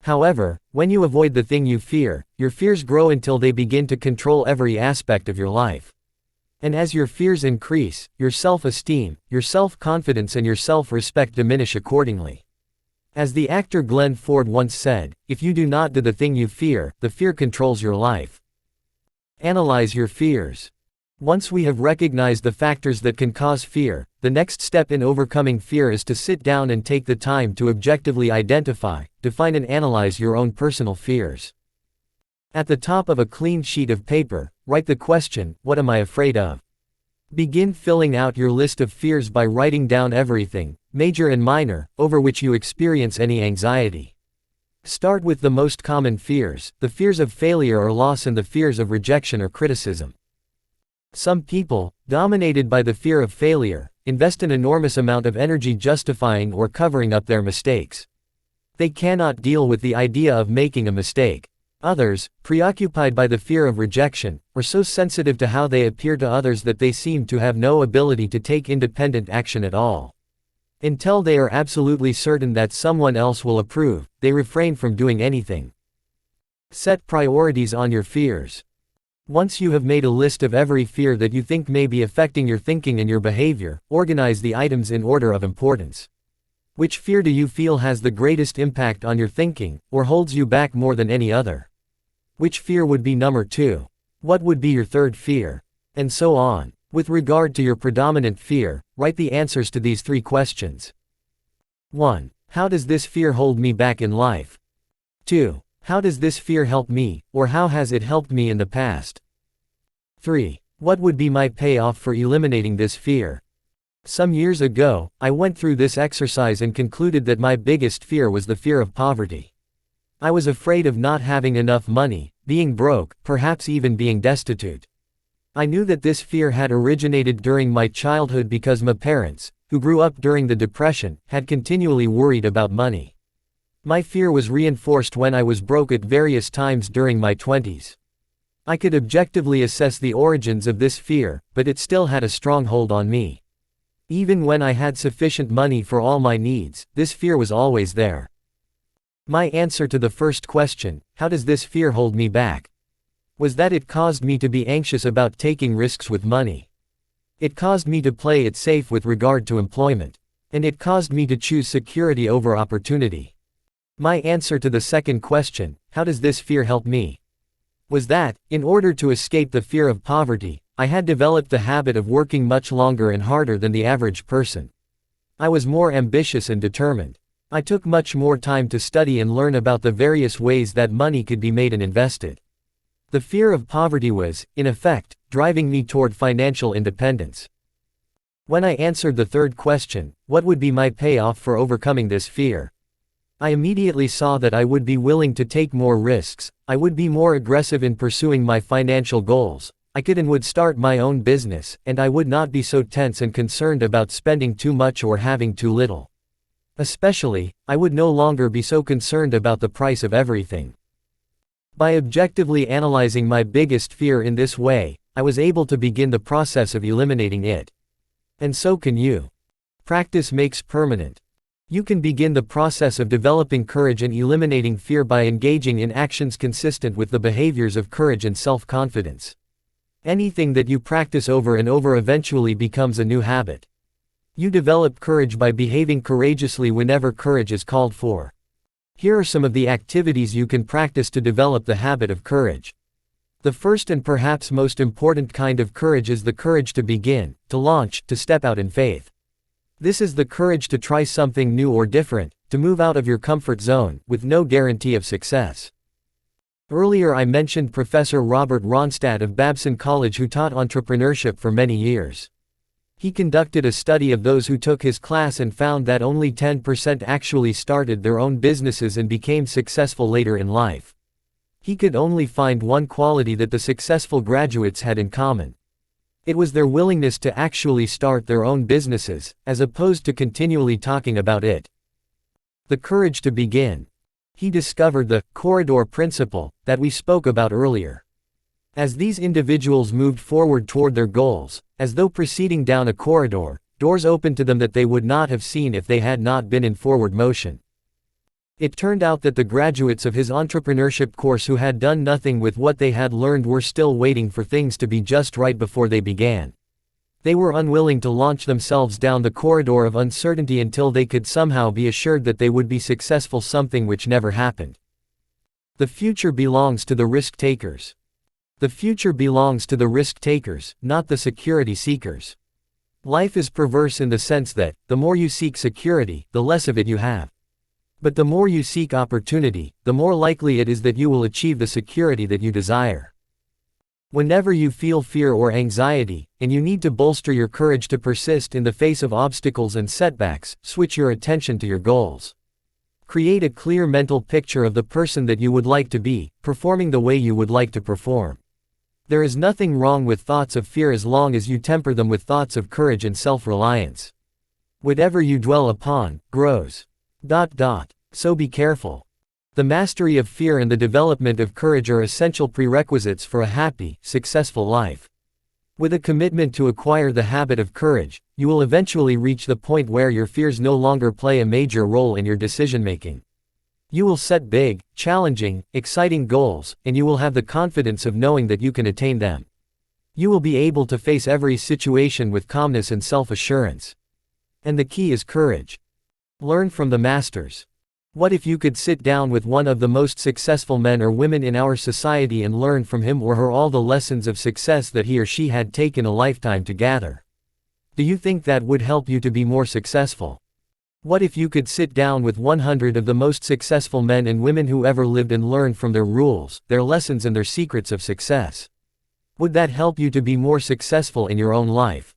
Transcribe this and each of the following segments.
However, when you avoid the thing you fear, your fears grow until they begin to control every aspect of your life. And as your fears increase, your self-esteem, your self-confidence and your self-respect diminish accordingly. As the actor Glenn Ford once said, "If you do not do the thing you fear, the fear controls your life." Analyze your fears. Once we have recognized the factors that can cause fear, the next step in overcoming fear is to sit down and take the time to objectively identify, define and analyze your own personal fears. At the top of a clean sheet of paper, write the question, "What am I afraid of?" Begin filling out your list of fears by writing down everything, major and minor, over which you experience any anxiety. Start with the most common fears, the fears of failure or loss and the fears of rejection or criticism. Some people, dominated by the fear of failure, invest an enormous amount of energy justifying or covering up their mistakes. They cannot deal with the idea of making a mistake. Others, preoccupied by the fear of rejection, are so sensitive to how they appear to others that they seem to have no ability to take independent action at all. Until they are absolutely certain that someone else will approve, they refrain from doing anything. Set priorities on your fears. Once you have made a list of every fear that you think may be affecting your thinking and your behavior, organize the items in order of importance. Which fear do you feel has the greatest impact on your thinking, or holds you back more than any other? Which fear would be number 2? What would be your third fear? And so on. With regard to your predominant fear, write the answers to these 3 questions. 1. How does this fear hold me back in life? 2. How does this fear help me, or how has it helped me in the past? 3. What would be my payoff for eliminating this fear? Some years ago, I went through this exercise and concluded that my biggest fear was the fear of poverty. I was afraid of not having enough money, being broke, perhaps even being destitute. I knew that this fear had originated during my childhood because my parents, who grew up during the Depression, had continually worried about money. My fear was reinforced when I was broke at various times during my 20s. I could objectively assess the origins of this fear, but it still had a strong hold on me. Even when I had sufficient money for all my needs, this fear was always there. My answer to the first question, how does this fear hold me back, was that it caused me to be anxious about taking risks with money. It caused me to play it safe with regard to employment. And it caused me to choose security over opportunity. My answer to the second question, how does this fear help me, was that, in order to escape the fear of poverty, I had developed the habit of working much longer and harder than the average person. I was more ambitious and determined. I took much more time to study and learn about the various ways that money could be made and invested. The fear of poverty was, in effect, driving me toward financial independence. When I answered the third question, what would be my payoff for overcoming this fear? I immediately saw that I would be willing to take more risks, I would be more aggressive in pursuing my financial goals, I could and would start my own business, and I would not be so tense and concerned about spending too much or having too little. Especially, I would no longer be so concerned about the price of everything. By objectively analyzing my biggest fear in this way, I was able to begin the process of eliminating it. And so can you. Practice makes permanent. You can begin the process of developing courage and eliminating fear by engaging in actions consistent with the behaviors of courage and self-confidence. Anything that you practice over and over eventually becomes a new habit. You develop courage by behaving courageously whenever courage is called for. Here are some of the activities you can practice to develop the habit of courage. The first and perhaps most important kind of courage is the courage to begin, to launch, to step out in faith. This is the courage to try something new or different, to move out of your comfort zone, with no guarantee of success. Earlier I mentioned Professor Robert Ronstadt of Babson College, who taught entrepreneurship for many years. He conducted a study of those who took his class and found that only 10% actually started their own businesses and became successful later in life. He could only find one quality that the successful graduates had in common. It was their willingness to actually start their own businesses, as opposed to continually talking about it. The courage to begin. He discovered the corridor principle that we spoke about earlier. As these individuals moved forward toward their goals, as though proceeding down a corridor, doors opened to them that they would not have seen if they had not been in forward motion. It turned out that the graduates of his entrepreneurship course who had done nothing with what they had learned were still waiting for things to be just right before they began. They were unwilling to launch themselves down the corridor of uncertainty until they could somehow be assured that they would be successful, something which never happened. The future belongs to the risk takers. The future belongs to the risk takers, not the security seekers. Life is perverse in the sense that, the more you seek security, the less of it you have. But the more you seek opportunity, the more likely it is that you will achieve the security that you desire. Whenever you feel fear or anxiety, and you need to bolster your courage to persist in the face of obstacles and setbacks, switch your attention to your goals. Create a clear mental picture of the person that you would like to be, performing the way you would like to perform. There is nothing wrong with thoughts of fear as long as you temper them with thoughts of courage and self-reliance. Whatever you dwell upon, grows. So be careful. The mastery of fear and the development of courage are essential prerequisites for a happy, successful life. With a commitment to acquire the habit of courage, you will eventually reach the point where your fears no longer play a major role in your decision-making. You will set big, challenging, exciting goals, and you will have the confidence of knowing that you can attain them. You will be able to face every situation with calmness and self-assurance. And the key is courage. Learn from the masters. What if you could sit down with one of the most successful men or women in our society and learn from him or her all the lessons of success that he or she had taken a lifetime to gather? Do you think that would help you to be more successful? What if you could sit down with 100 of the most successful men and women who ever lived and learn from their rules, their lessons and their secrets of success? Would that help you to be more successful in your own life?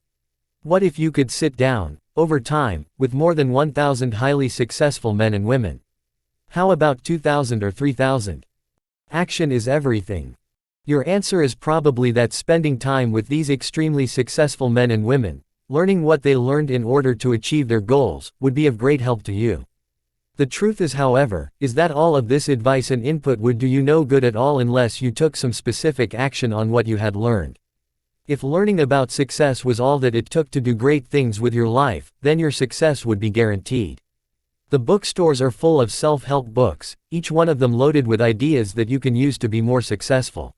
What if you could sit down, over time, with more than 1,000 highly successful men and women? How about 2,000 or 3,000? Action is everything. Your answer is probably that spending time with these extremely successful men and women, learning what they learned in order to achieve their goals, would be of great help to you. The truth is, however, is that all of this advice and input would do you no good at all unless you took some specific action on what you had learned. If learning about success was all that it took to do great things with your life, then your success would be guaranteed. The bookstores are full of self-help books, each one of them loaded with ideas that you can use to be more successful.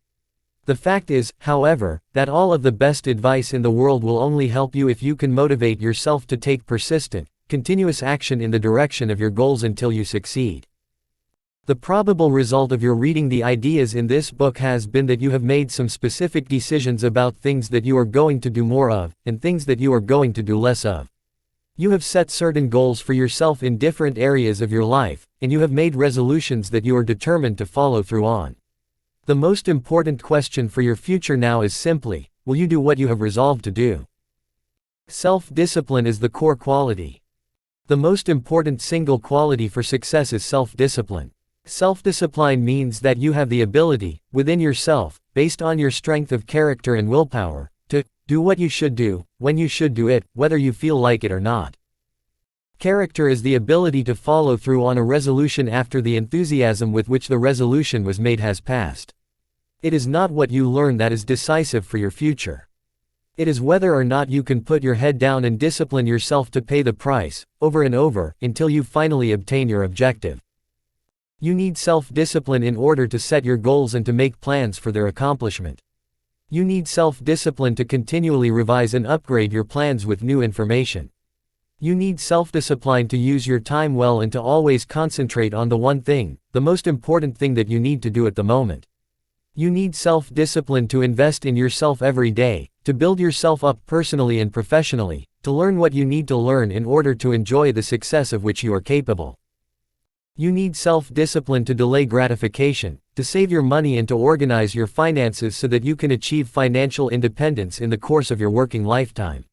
The fact is, however, that all of the best advice in the world will only help you if you can motivate yourself to take persistent, continuous action in the direction of your goals until you succeed. The probable result of your reading the ideas in this book has been that you have made some specific decisions about things that you are going to do more of, and things that you are going to do less of. You have set certain goals for yourself in different areas of your life, and you have made resolutions that you are determined to follow through on. The most important question for your future now is simply, will you do what you have resolved to do? Self-discipline is the core quality. The most important single quality for success is self-discipline. Self-discipline means that you have the ability, within yourself, based on your strength of character and willpower, to do what you should do, when you should do it, whether you feel like it or not. Character is the ability to follow through on a resolution after the enthusiasm with which the resolution was made has passed. It is not what you learn that is decisive for your future. It is whether or not you can put your head down and discipline yourself to pay the price, over and over, until you finally obtain your objective. You need self-discipline in order to set your goals and to make plans for their accomplishment. You need self-discipline to continually revise and upgrade your plans with new information. You need self-discipline to use your time well and to always concentrate on the one thing, the most important thing that you need to do at the moment. You need self-discipline to invest in yourself every day, to build yourself up personally and professionally, to learn what you need to learn in order to enjoy the success of which you are capable. You need self-discipline to delay gratification, to save your money and to organize your finances so that you can achieve financial independence in the course of your working lifetime.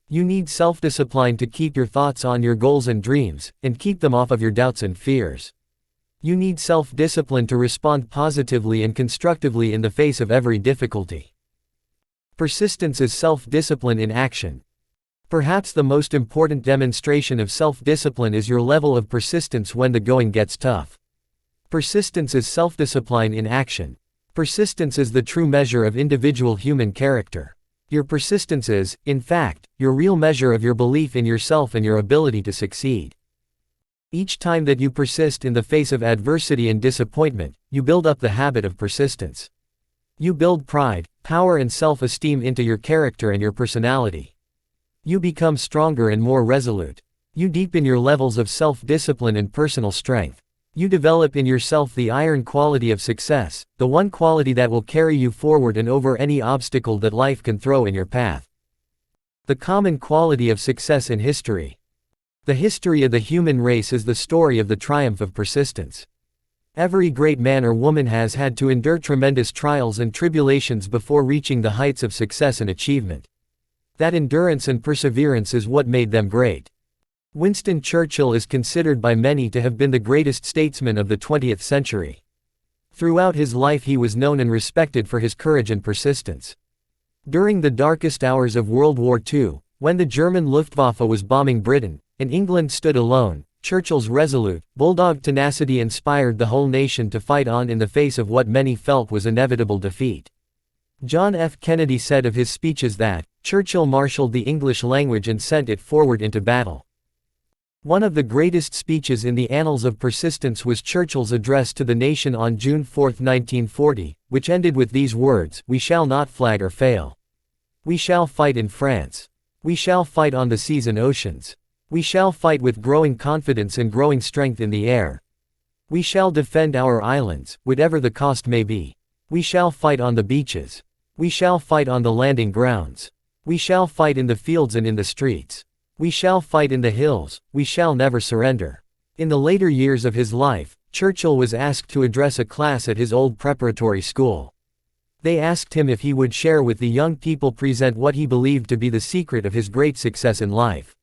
You need self-discipline to keep your thoughts on your goals and dreams, and keep them off of your doubts and fears. You need self-discipline to respond positively and constructively in the face of every difficulty. Persistence is self-discipline in action. Perhaps the most important demonstration of self-discipline is your level of persistence when the going gets tough. Persistence is self-discipline in action. Persistence is the true measure of individual human character. Your persistence is, in fact, your real measure of your belief in yourself and your ability to succeed. Each time that you persist in the face of adversity and disappointment, you build up the habit of persistence. You build pride, power and self-esteem into your character and your personality. You become stronger and more resolute. You deepen your levels of self-discipline and personal strength. You develop in yourself the iron quality of success, the one quality that will carry you forward and over any obstacle that life can throw in your path. The common quality of success in history. The history of the human race is the story of the triumph of persistence. Every great man or woman has had to endure tremendous trials and tribulations before reaching the heights of success and achievement. That endurance and perseverance is what made them great. Winston Churchill is considered by many to have been the greatest statesman of the 20th century. Throughout his life he was known and respected for his courage and persistence. During the darkest hours of World War II, when the German Luftwaffe was bombing Britain, and England stood alone, Churchill's resolute, bulldog tenacity inspired the whole nation to fight on in the face of what many felt was inevitable defeat. John F. Kennedy said of his speeches that, Churchill marshaled the English language and sent it forward into battle. One of the greatest speeches in the annals of persistence was Churchill's address to the nation on June 4, 1940, which ended with these words, "We shall not flag or fail. We shall fight in France. We shall fight on the seas and oceans. We shall fight with growing confidence and growing strength in the air. We shall defend our islands, whatever the cost may be. We shall fight on the beaches. We shall fight on the landing grounds. We shall fight in the fields and in the streets. We shall fight in the hills, we shall never surrender." In the later years of his life, Churchill was asked to address a class at his old preparatory school. They asked him if he would share with the young people present what he believed to be the secret of his great success in life.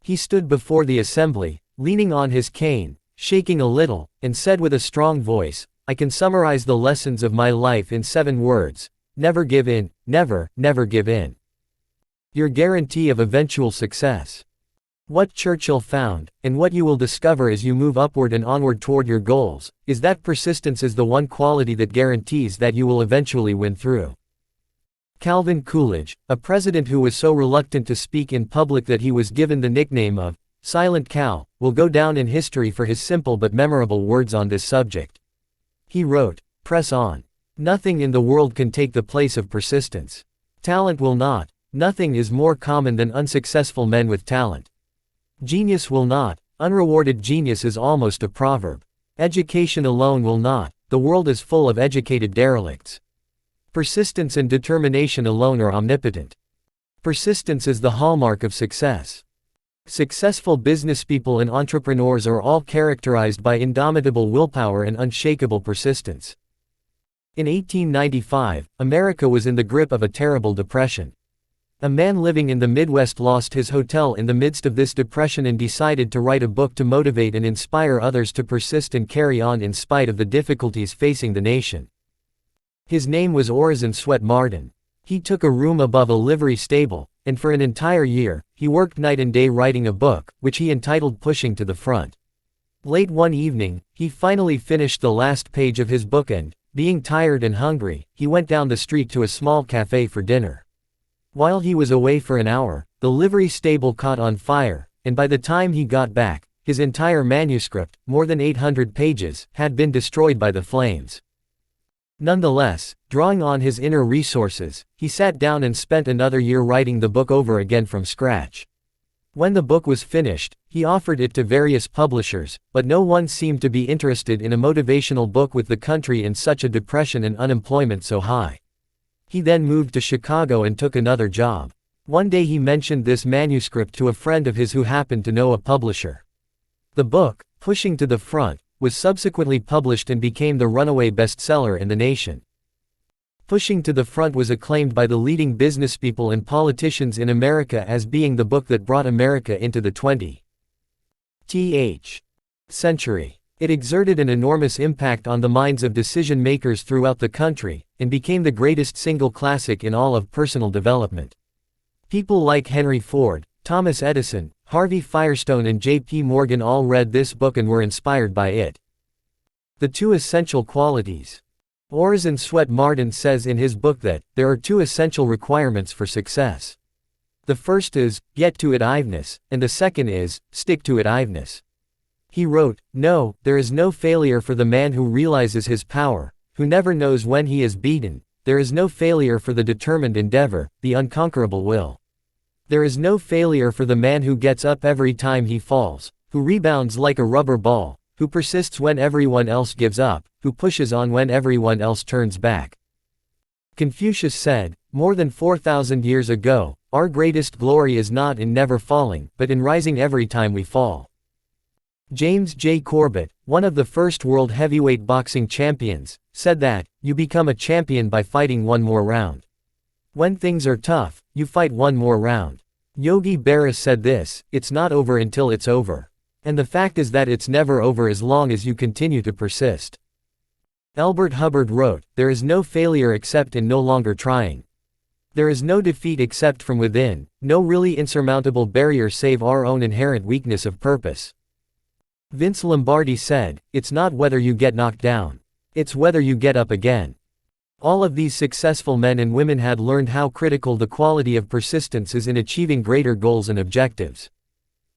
He stood before the assembly, leaning on his cane, shaking a little, and said with a strong voice, "I can summarize the lessons of my life in 7 words. Never give in, never, never give in. Your guarantee of eventual success." What Churchill found, and what you will discover as you move upward and onward toward your goals, is that persistence is the one quality that guarantees that you will eventually win through. Calvin Coolidge, a president who was so reluctant to speak in public that he was given the nickname of Silent Cal, will go down in history for his simple but memorable words on this subject. He wrote, "Press on. Nothing in the world can take the place of persistence. Talent will not. Nothing is more common than unsuccessful men with talent. Genius will not. Unrewarded genius is almost a proverb. Education alone will not. The world is full of educated derelicts. Persistence and determination alone are omnipotent. Persistence is the hallmark of success. Successful businesspeople and entrepreneurs are all characterized by indomitable willpower and unshakable persistence." In 1895, America was in the grip of a terrible depression. A man living in the Midwest lost his hotel in the midst of this depression and decided to write a book to motivate and inspire others to persist and carry on in spite of the difficulties facing the nation. His name was Orison Swett Marden. He took a room above a livery stable, and for an entire year, he worked night and day writing a book, which he entitled Pushing to the Front. Late one evening, he finally finished the last page of his book and, being tired and hungry, he went down the street to a small cafe for dinner. While he was away for an hour, the livery stable caught on fire, and by the time he got back, his entire manuscript, more than 800 pages, had been destroyed by the flames. Nonetheless, drawing on his inner resources, he sat down and spent another year writing the book over again from scratch. When the book was finished, he offered it to various publishers, but no one seemed to be interested in a motivational book with the country in such a depression and unemployment so high. He then moved to Chicago and took another job. One day he mentioned this manuscript to a friend of his who happened to know a publisher. The book, Pushing to the Front, was subsequently published and became the runaway bestseller in the nation. Pushing to the Front was acclaimed by the leading businesspeople and politicians in America as being the book that brought America into the 20th century. It exerted an enormous impact on the minds of decision-makers throughout the country, and became the greatest single classic in all of personal development. People like Henry Ford, Thomas Edison, Harvey Firestone and J.P. Morgan all read this book and were inspired by it. The 2 essential qualities. Orison Swett Marden says in his book that, there are 2 essential requirements for success. The first is, get-to-it-iveness, and the second is, stick-to-it-iveness. He wrote, "No, there is no failure for the man who realizes his power, who never knows when he is beaten. There is no failure for the determined endeavor, the unconquerable will. There is no failure for the man who gets up every time he falls, who rebounds like a rubber ball, who persists when everyone else gives up, who pushes on when everyone else turns back." Confucius said, more than 4,000 years ago, "Our greatest glory is not in never falling, but in rising every time we fall." James J. Corbett, one of the first world heavyweight boxing champions, said that, "You become a champion by fighting one more round. When things are tough, you fight one more round." Yogi Berra said this, "It's not over until it's over. And the fact is that it's never over as long as you continue to persist." Elbert Hubbard wrote, "There is no failure except in no longer trying. There is no defeat except from within, no really insurmountable barrier save our own inherent weakness of purpose." Vince Lombardi said, "It's not whether you get knocked down. It's whether you get up again." All of these successful men and women had learned how critical the quality of persistence is in achieving greater goals and objectives.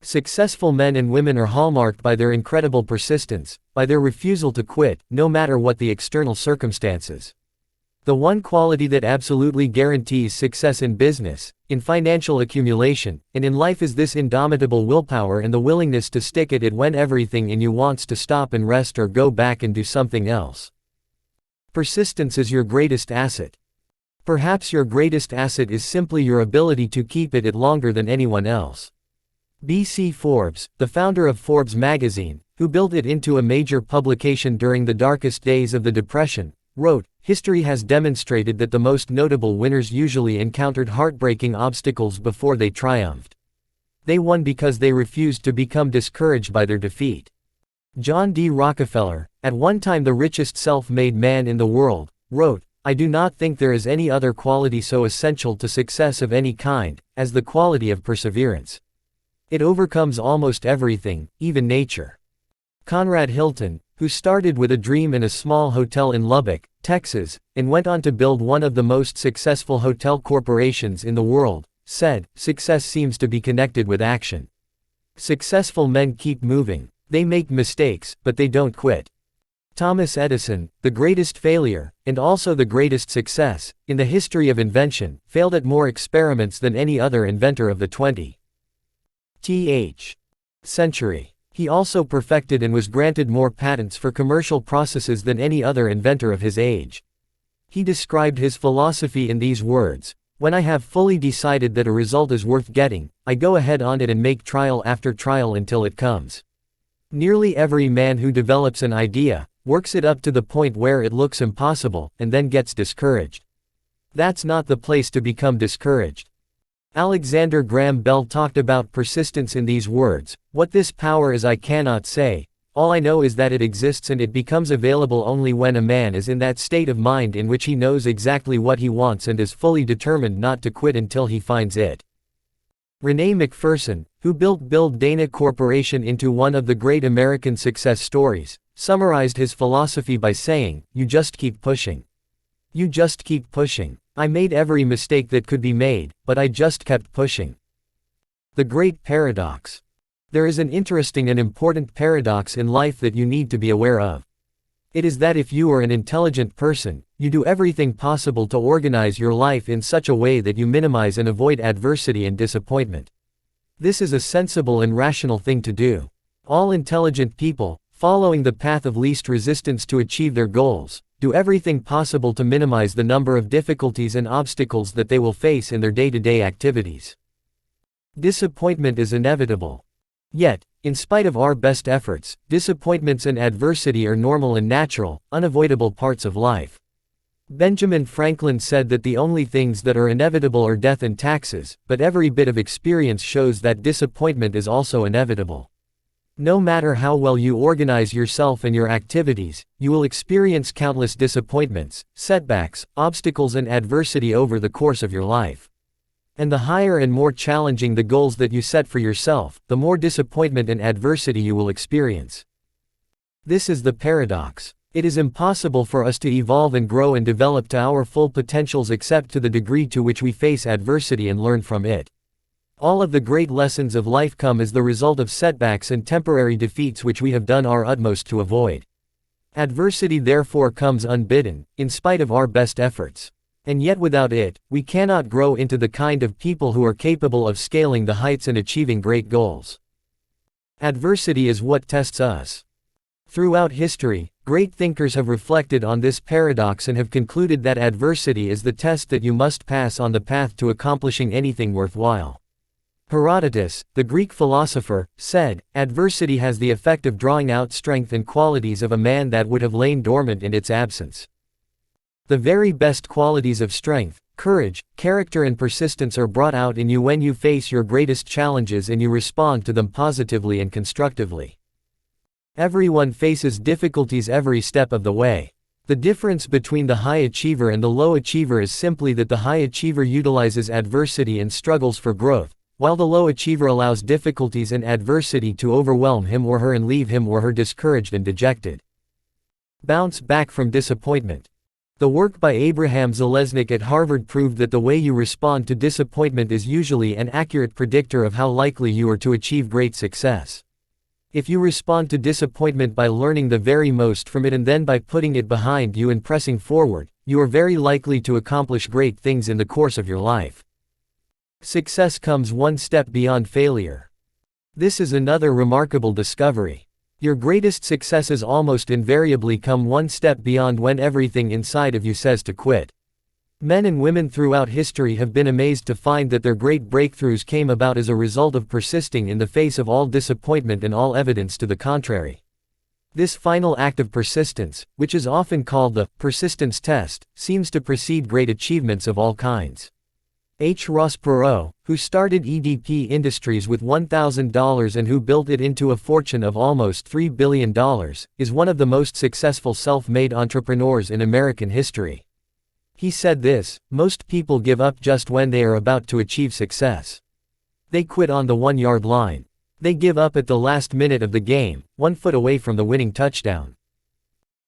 Successful men and women are hallmarked by their incredible persistence, by their refusal to quit, no matter what the external circumstances. The one quality that absolutely guarantees success in business, in financial accumulation, and in life is this indomitable willpower and the willingness to stick at it when everything in you wants to stop and rest or go back and do something else. Persistence is your greatest asset. Perhaps your greatest asset is simply your ability to keep it longer than anyone else. B.C. Forbes, the founder of Forbes magazine, who built it into a major publication during the darkest days of the Depression, wrote, "History has demonstrated that the most notable winners usually encountered heartbreaking obstacles before they triumphed. They won because they refused to become discouraged by their defeat." John D. Rockefeller, at one time the richest self-made man in the world, wrote, "I do not think there is any other quality so essential to success of any kind, as the quality of perseverance. It overcomes almost everything, even nature." Conrad Hilton, who started with a dream in a small hotel in Lubbock, Texas, and went on to build one of the most successful hotel corporations in the world, said, "Success seems to be connected with action. Successful men keep moving. They make mistakes, but they don't quit." Thomas Edison, the greatest failure, and also the greatest success, in the history of invention, failed at more experiments than any other inventor of the 20th century. He also perfected and was granted more patents for commercial processes than any other inventor of his age. He described his philosophy in these words, "When I have fully decided that a result is worth getting, I go ahead on it and make trial after trial until it comes." Nearly every man who develops an idea, works it up to the point where it looks impossible, and then gets discouraged. That's not the place to become discouraged. Alexander Graham Bell talked about persistence in these words, "What this power is I cannot say. All I know is that it exists, and it becomes available only when a man is in that state of mind in which he knows exactly what he wants and is fully determined not to quit until he finds it." Renee McPherson, who built Build Dana Corporation into one of the great American success stories, summarized his philosophy by saying, "You just keep pushing. You just keep pushing. I made every mistake that could be made, but I just kept pushing." The Great Paradox. There is an interesting and important paradox in life that you need to be aware of. It is that if you are an intelligent person, you do everything possible to organize your life in such a way that you minimize and avoid adversity and disappointment. This is a sensible and rational thing to do. All intelligent people, following the path of least resistance to achieve their goals, do everything possible to minimize the number of difficulties and obstacles that they will face in their day-to-day activities. Disappointment is inevitable. Yet, in spite of our best efforts, disappointments and adversity are normal and natural, unavoidable parts of life. Benjamin Franklin said that the only things that are inevitable are death and taxes, but every bit of experience shows that disappointment is also inevitable. No matter how well you organize yourself and your activities, you will experience countless disappointments, setbacks, obstacles and adversity over the course of your life. And the higher and more challenging the goals that you set for yourself, the more disappointment and adversity you will experience. This is the paradox. It is impossible for us to evolve and grow and develop to our full potentials except to the degree to which we face adversity and learn from it. All of the great lessons of life come as the result of setbacks and temporary defeats which we have done our utmost to avoid. Adversity therefore comes unbidden, in spite of our best efforts. And yet without it, we cannot grow into the kind of people who are capable of scaling the heights and achieving great goals. Adversity is what tests us. Throughout history, great thinkers have reflected on this paradox and have concluded that adversity is the test that you must pass on the path to accomplishing anything worthwhile. Herodotus, the Greek philosopher, said, "Adversity has the effect of drawing out strength and qualities of a man that would have lain dormant in its absence." The very best qualities of strength, courage, character and persistence are brought out in you when you face your greatest challenges and you respond to them positively and constructively. Everyone faces difficulties every step of the way. The difference between the high achiever and the low achiever is simply that the high achiever utilizes adversity and struggles for growth, while the low achiever allows difficulties and adversity to overwhelm him or her and leave him or her discouraged and dejected. Bounce back from disappointment. The work by Abraham Zalesnik at Harvard proved that the way you respond to disappointment is usually an accurate predictor of how likely you are to achieve great success. If you respond to disappointment by learning the very most from it and then by putting it behind you and pressing forward, you are very likely to accomplish great things in the course of your life. Success comes one step beyond failure. This is another remarkable discovery. Your greatest successes almost invariably come one step beyond when everything inside of you says to quit. Men and women throughout history have been amazed to find that their great breakthroughs came about as a result of persisting in the face of all disappointment and all evidence to the contrary. This final act of persistence, which is often called the persistence test, seems to precede great achievements of all kinds. H. Ross Perot, who started EDP Industries with $1,000 and who built it into a fortune of almost $3 billion, is one of the most successful self-made entrepreneurs in American history. He said this: "Most people give up just when they are about to achieve success. They quit on the 1-yard line. They give up at the last minute of the game, 1 foot away from the winning touchdown."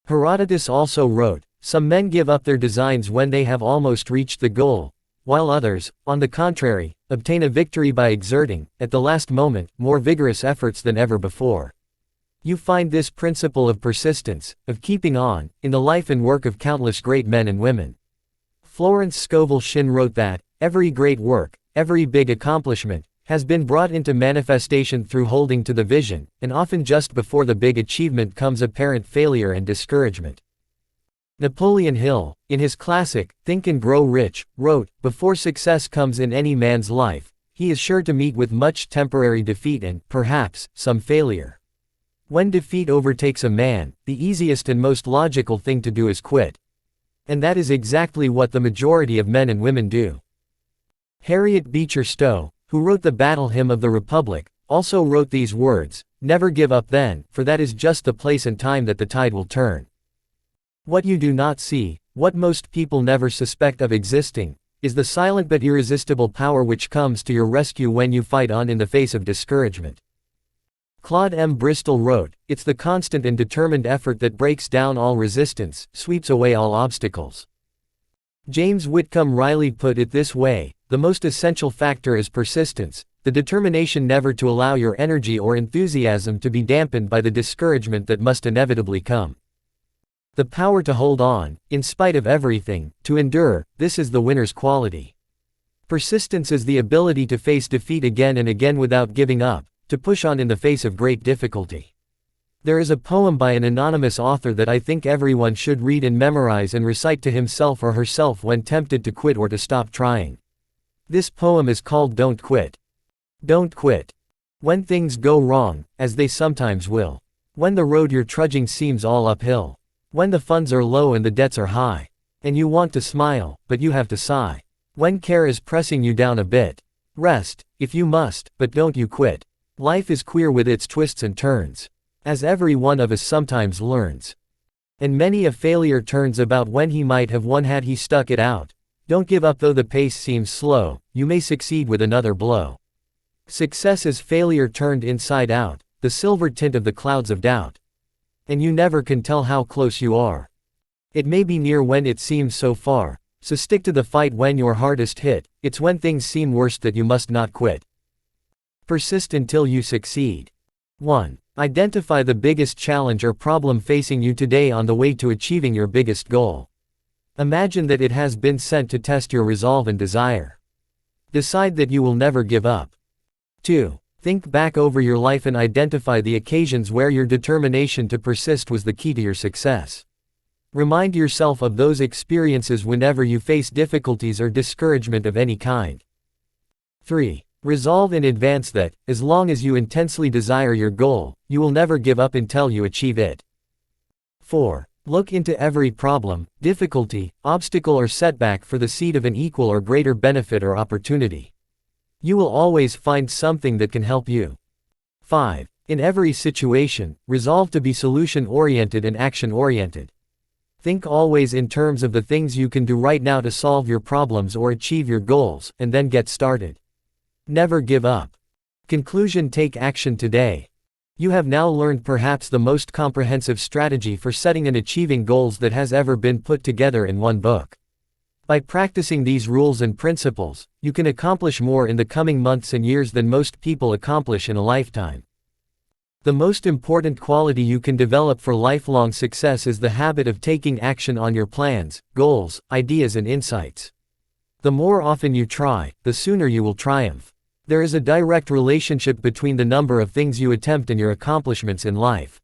Herodotus also wrote, "Some men give up their designs when they have almost reached the goal, while others, on the contrary, obtain a victory by exerting, at the last moment, more vigorous efforts than ever before." You find this principle of persistence, of keeping on, in the life and work of countless great men and women. Florence Scovel Shinn wrote that, "Every great work, every big accomplishment, has been brought into manifestation through holding to the vision, and often just before the big achievement comes apparent failure and discouragement." Napoleon Hill, in his classic, Think and Grow Rich, wrote, "Before success comes in any man's life, he is sure to meet with much temporary defeat and, perhaps, some failure. When defeat overtakes a man, the easiest and most logical thing to do is quit. And that is exactly what the majority of men and women do." Harriet Beecher Stowe, who wrote the Battle Hymn of the Republic, also wrote these words, "Never give up then, for that is just the place and time that the tide will turn." What you do not see, what most people never suspect of existing, is the silent but irresistible power which comes to your rescue when you fight on in the face of discouragement. Claude M. Bristol wrote, "It's the constant and determined effort that breaks down all resistance, sweeps away all obstacles." James Whitcomb Riley put it this way, "The most essential factor is persistence, the determination never to allow your energy or enthusiasm to be dampened by the discouragement that must inevitably come. The power to hold on, in spite of everything, to endure, this is the winner's quality. Persistence is the ability to face defeat again and again without giving up, to push on in the face of great difficulty." There is a poem by an anonymous author that I think everyone should read and memorize and recite to himself or herself when tempted to quit or to stop trying. This poem is called Don't Quit. Don't quit. When things go wrong, as they sometimes will. When the road you're trudging seems all uphill. When the funds are low and the debts are high. And you want to smile, but you have to sigh. When care is pressing you down a bit. Rest, if you must, but don't you quit. Life is queer with its twists and turns. As every one of us sometimes learns. And many a failure turns about when he might have won had he stuck it out. Don't give up though the pace seems slow, you may succeed with another blow. Success is failure turned inside out, the silver tint of the clouds of doubt. And you never can tell how close you are. It may be near when it seems so far, so stick to the fight when you're hardest hit, it's when things seem worst that you must not quit. Persist until you succeed. 1. Identify the biggest challenge or problem facing you today on the way to achieving your biggest goal. Imagine that it has been sent to test your resolve and desire. Decide that you will never give up. 2. Think back over your life and identify the occasions where your determination to persist was the key to your success. Remind yourself of those experiences whenever you face difficulties or discouragement of any kind. 3. Resolve in advance that, as long as you intensely desire your goal, you will never give up until you achieve it. 4. Look into every problem, difficulty, obstacle or setback for the seed of an equal or greater benefit or opportunity. You will always find something that can help you. 5. In every situation, resolve to be solution-oriented and action-oriented. Think always in terms of the things you can do right now to solve your problems or achieve your goals, and then get started. Never give up. Conclusion: take action today. You have now learned perhaps the most comprehensive strategy for setting and achieving goals that has ever been put together in one book. By practicing these rules and principles, you can accomplish more in the coming months and years than most people accomplish in a lifetime. The most important quality you can develop for lifelong success is the habit of taking action on your plans, goals, ideas and insights. The more often you try, the sooner you will triumph. There is a direct relationship between the number of things you attempt and your accomplishments in life.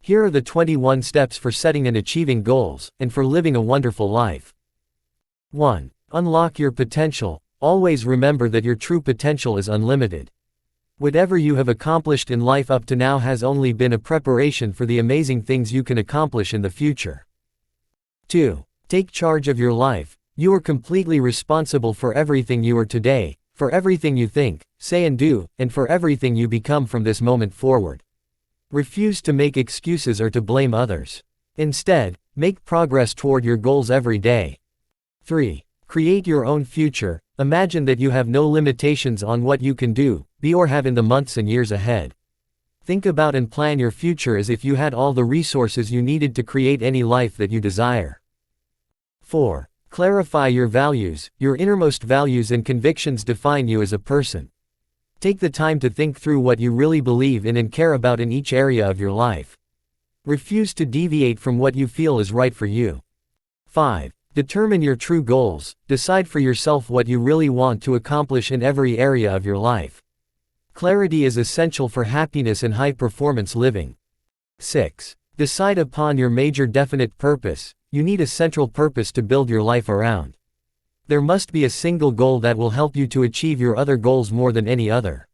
Here are the 21 steps for setting and achieving goals, and for living a wonderful life. 1. Unlock your potential. Always remember that your true potential is unlimited. Whatever you have accomplished in life up to now has only been a preparation for the amazing things you can accomplish in the future. 2. Take charge of your life. You are completely responsible for everything you are today, for everything you think, say and do, and for everything you become from this moment forward. Refuse to make excuses or to blame others. Instead, make progress toward your goals every day. 3. Create your own future. Imagine that you have no limitations on what you can do, be or have in the months and years ahead. Think about and plan your future as if you had all the resources you needed to create any life that you desire. 4. Clarify your values. Your innermost values and convictions define you as a person. Take the time to think through what you really believe in and care about in each area of your life. Refuse to deviate from what you feel is right for you. 5. Determine your true goals. Decide for yourself what you really want to accomplish in every area of your life. Clarity is essential for happiness and high-performance living. 6. Decide upon your major definite purpose. You need a central purpose to build your life around. There must be a single goal that will help you to achieve your other goals more than any other.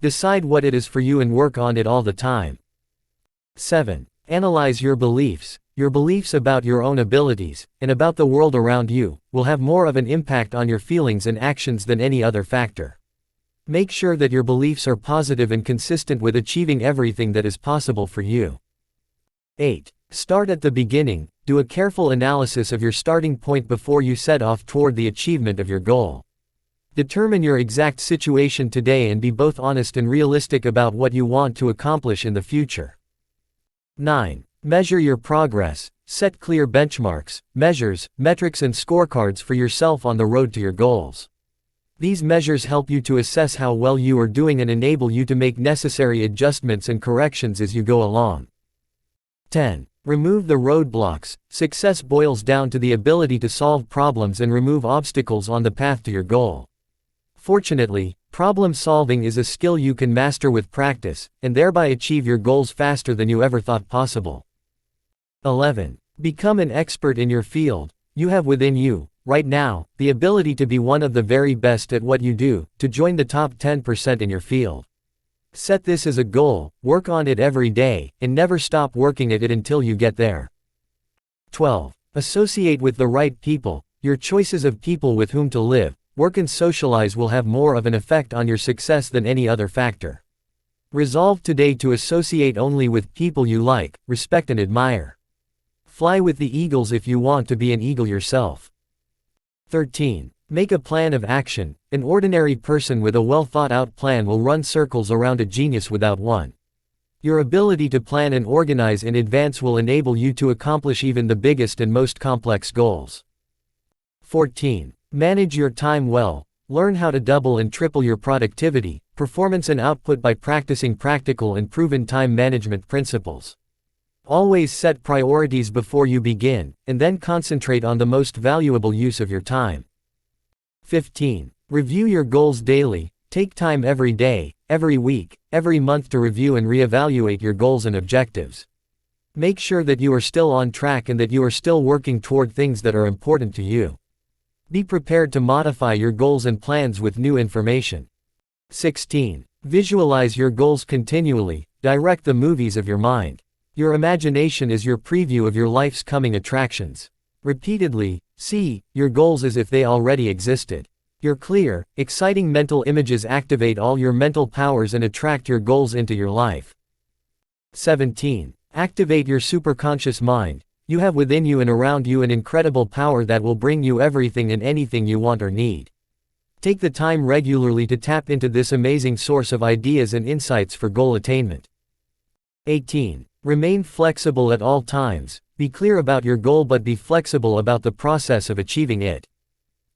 Decide what it is for you and work on it all the time. 7. Analyze your beliefs. Your beliefs about your own abilities, and about the world around you, will have more of an impact on your feelings and actions than any other factor. Make sure that your beliefs are positive and consistent with achieving everything that is possible for you. 8. Start at the beginning. Do a careful analysis of your starting point before you set off toward the achievement of your goal. Determine your exact situation today and be both honest and realistic about what you want to accomplish in the future. 9. Measure your progress. Set clear benchmarks, measures, metrics and scorecards for yourself on the road to your goals. These measures help you to assess how well you are doing and enable you to make necessary adjustments and corrections as you go along. 10. Remove the roadblocks. Success boils down to the ability to solve problems and remove obstacles on the path to your goal. Fortunately, problem solving is a skill you can master with practice, and thereby achieve your goals faster than you ever thought possible. 11. Become an expert in your field. You have within you, right now, the ability to be one of the very best at what you do, to join the top 10% in your field. Set this as a goal, work on it every day, and never stop working at it until you get there. 12. Associate with the right people. Your choices of people with whom to live, work and socialize will have more of an effect on your success than any other factor. Resolve today to associate only with people you like, respect and admire. Fly with the eagles if you want to be an eagle yourself. 13. Make a plan of action. An ordinary person with a well-thought-out plan will run circles around a genius without one. Your ability to plan and organize in advance will enable you to accomplish even the biggest and most complex goals. 14. Manage your time well. Learn how to double and triple your productivity, performance and output by practicing practical and proven time management principles. Always set priorities before you begin, and then concentrate on the most valuable use of your time. 15. Review your goals daily. Take time every day, every week, every month to review and reevaluate your goals and objectives. Make sure that you are still on track and that you are still working toward things that are important to you. Be prepared to modify your goals and plans with new information. 16. Visualize your goals continually. Direct the movies of your mind. Your imagination is your preview of your life's coming attractions. Repeatedly, see your goals as if they already existed. Your clear, exciting mental images activate all your mental powers and attract your goals into your life. 17. Activate your superconscious mind. You have within you and around you an incredible power that will bring you everything and anything you want or need. Take the time regularly to tap into this amazing source of ideas and insights for goal attainment. 18. Remain flexible at all times. Be clear about your goal but be flexible about the process of achieving it.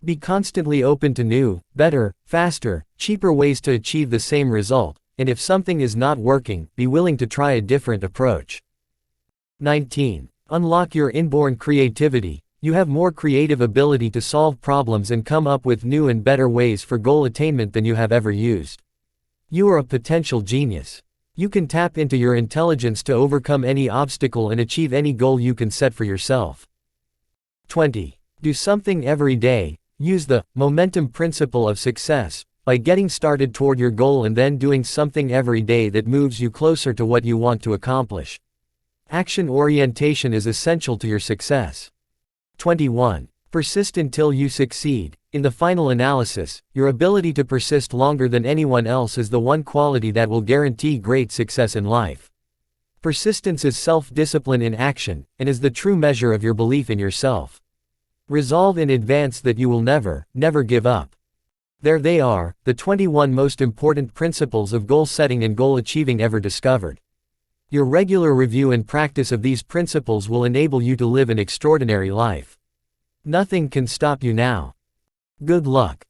Be constantly open to new, better, faster, cheaper ways to achieve the same result, and if something is not working, be willing to try a different approach. 19. Unlock your inborn creativity. You have more creative ability to solve problems and come up with new and better ways for goal attainment than you have ever used. You are a potential genius. You can tap into your intelligence to overcome any obstacle and achieve any goal you can set for yourself. 20. Do something every day. Use the momentum principle of success by getting started toward your goal and then doing something every day that moves you closer to what you want to accomplish. Action orientation is essential to your success. 21. Persist until you succeed. In the final analysis, your ability to persist longer than anyone else is the one quality that will guarantee great success in life. Persistence is self-discipline in action, and is the true measure of your belief in yourself. Resolve in advance that you will never, never give up. There they are, the 21 most important principles of goal setting and goal achieving ever discovered. Your regular review and practice of these principles will enable you to live an extraordinary life. Nothing can stop you now. Good luck.